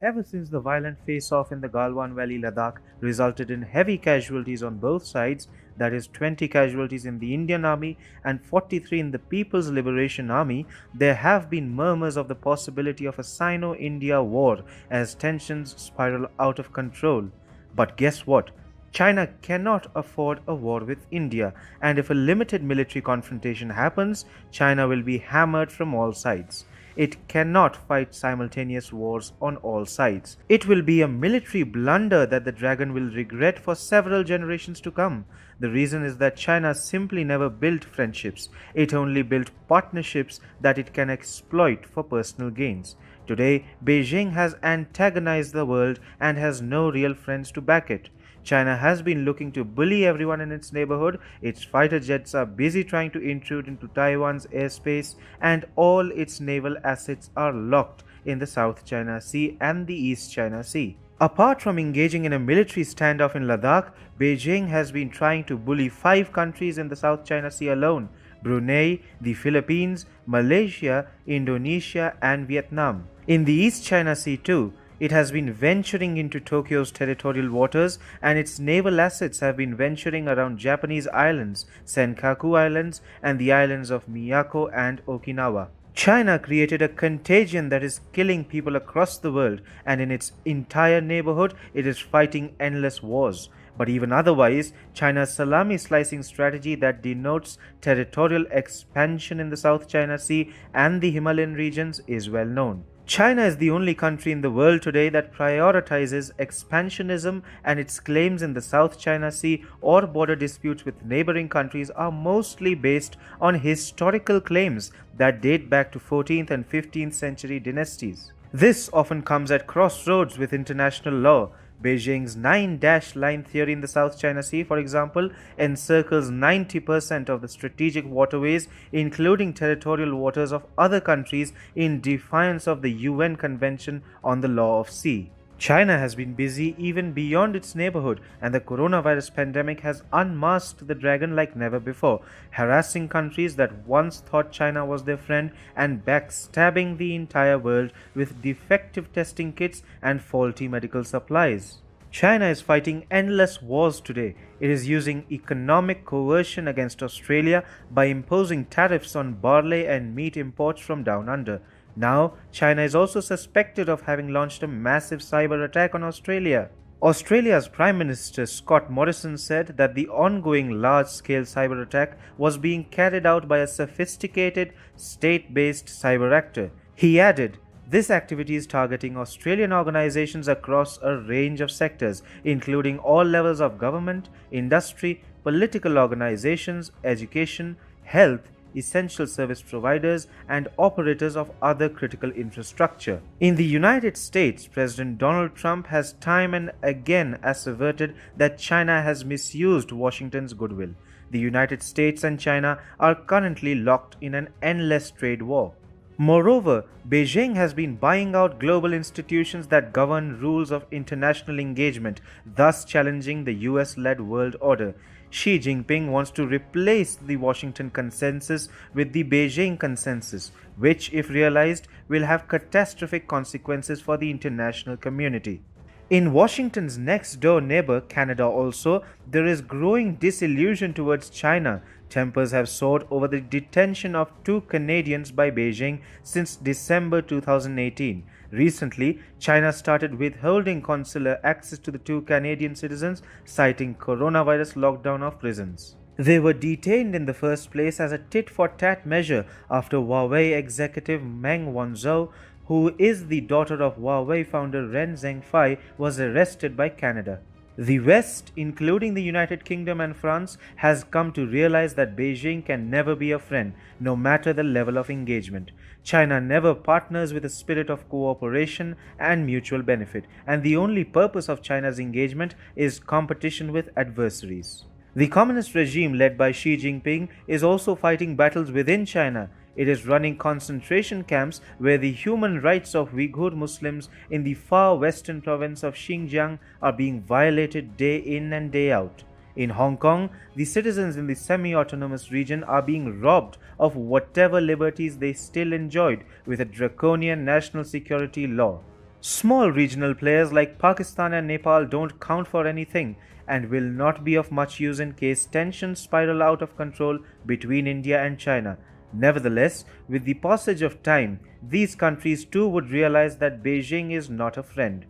Ever since the violent face-off in the Galwan Valley, Ladakh resulted in heavy casualties on both sides, that is 20 casualties in the Indian Army and 43 in the People's Liberation Army, there have been murmurs of the possibility of a Sino-India war as tensions spiral out of control. But guess what? China cannot afford a war with India, and if a limited military confrontation happens, China will be hammered from all sides. It cannot fight simultaneous wars on all sides. It will be a military blunder that the dragon will regret for several generations to come. The reason is that China simply never built friendships. It only built partnerships that it can exploit for personal gains. Today, Beijing has antagonized the world and has no real friends to back it. China has been looking to bully everyone in its neighborhood. Its fighter jets are busy trying to intrude into Taiwan's airspace, and all its naval assets are locked in the South China Sea and the East China Sea. Apart from engaging in a military standoff in Ladakh, Beijing has been trying to bully 5 countries in the South China Sea alone: Brunei, the Philippines, Malaysia, Indonesia, and Vietnam. In the East China Sea too, it has been venturing into Tokyo's territorial waters, and its naval assets have been venturing around Japanese islands, Senkaku Islands, and the islands of Miyako and Okinawa. China created a contagion that is killing people across the world, and in its entire neighborhood, it is fighting endless wars. But even otherwise, China's salami slicing strategy that denotes territorial expansion in the South China Sea and the Himalayan regions is well known. China is the only country in the world today that prioritizes expansionism, and its claims in the South China Sea or border disputes with neighboring countries are mostly based on historical claims that date back to 14th and 15th century dynasties. This often comes at crossroads with international law. Beijing's 9-line theory in the South China Sea, for example, encircles 90% of the strategic waterways, including territorial waters of other countries, in defiance of the UN Convention on the Law of Sea. China has been busy even beyond its neighborhood, and the coronavirus pandemic has unmasked the dragon like never before, harassing countries that once thought China was their friend and backstabbing the entire world with defective testing kits and faulty medical supplies. China is fighting endless wars today. It is using economic coercion against Australia by imposing tariffs on barley and meat imports from down under. Now, China is also suspected of having launched a massive cyber attack on Australia. Australia's Prime Minister Scott Morrison said that the ongoing large-scale cyber attack was being carried out by a sophisticated, state-based cyber actor. He added, "This activity is targeting Australian organizations across a range of sectors, including all levels of government, industry, political organizations, education, health, essential service providers, and operators of other critical infrastructure." In the United States, President Donald Trump has time and again asserted that China has misused Washington's goodwill. The United States and China are currently locked in an endless trade war. Moreover, Beijing has been buying out global institutions that govern rules of international engagement, thus challenging the US-led world order. Xi Jinping wants to replace the Washington Consensus with the Beijing Consensus, which, if realized, will have catastrophic consequences for the international community. In Washington's next-door neighbor, Canada also, there is growing disillusion towards China. Tempers have soared over the detention of 2 Canadians by Beijing since December 2018. Recently, China started withholding consular access to the 2 Canadian citizens, citing coronavirus lockdown of prisons. They were detained in the first place as a tit-for-tat measure after Huawei executive Meng Wanzhou, who is the daughter of Huawei founder Ren Zhengfei, was arrested by Canada. The West, including the United Kingdom and France, has come to realize that Beijing can never be a friend, no matter the level of engagement. China never partners with a spirit of cooperation and mutual benefit, and the only purpose of China's engagement is competition with adversaries. The communist regime led by Xi Jinping is also fighting battles within China. It is running concentration camps where the human rights of Uyghur Muslims in the far western province of Xinjiang are being violated day in and day out. In Hong Kong, the citizens in the semi-autonomous region are being robbed of whatever liberties they still enjoyed with a draconian national security law. Small regional players like Pakistan and Nepal don't count for anything and will not be of much use in case tensions spiral out of control between India and China. Nevertheless, with the passage of time, these countries too would realize that Beijing is not a friend.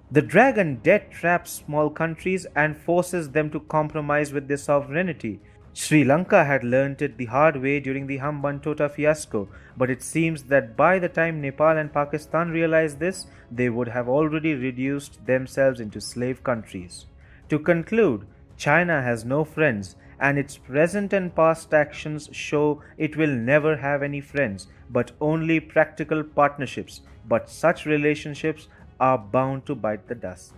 The dragon debt traps small countries and forces them to compromise with their sovereignty. Sri Lanka had learnt it the hard way during the Hambantota fiasco, but it seems that by the time Nepal and Pakistan realized this, they would have already reduced themselves into slave countries. To conclude, China has no friends, and its present and past actions show it will never have any friends, but only practical partnerships. But such relationships are bound to bite the dust.